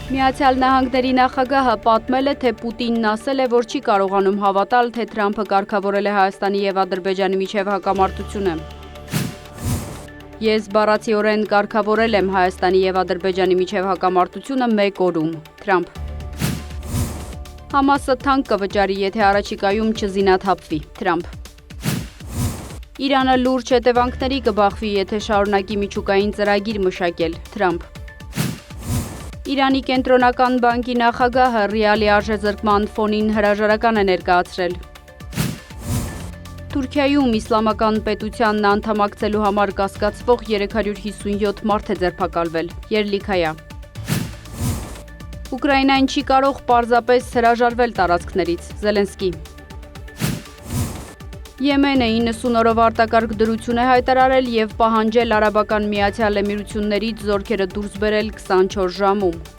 Միացյալ Նահանգների նախագահը պատմել է, թե Պուտինն ասել է, որ չի կարողանում հավատալ, թե Թրամփը կարգավորել է Հայաստանի եւ Ադրբեջանի միջև հակամարտությունը։ Ես բառացիորեն կարգավորել եմ Հայաստանի եւ Ադրբեջանի միջև հակամարտությունը 1 օրում։ Թրամփ։ Համասը թանկ կվճարի, եթե առաջիկայում չզինաթափվի։ Թրամփ։ Իրանը լուրջ հետևանքների կբախվի, եթե շարունակի միջուկային ծրագիր մշակել։ Թրամփ։ Իրանի կենտրոնական բանկի նախագահը ռիալի արժեզրկման ֆոնին հրաժարական է ներկայացրել։ Թուրքիայում իսլամական պետությանն անդամակցելու համար կասկածվող 357 մարդ է ձերբակալվել։ Ելլիքայա։ Ուկրաինան չի կարող պարզապես հրաժարվել տարածքներից։ Զելենսկի։ Եմենը 90 օրով արտակարգ դրություն է հայտարարել եւ պահանջել Արաբական Միացյալ Էմիրություններից զորքերը դուրս բերել 24 ժամում։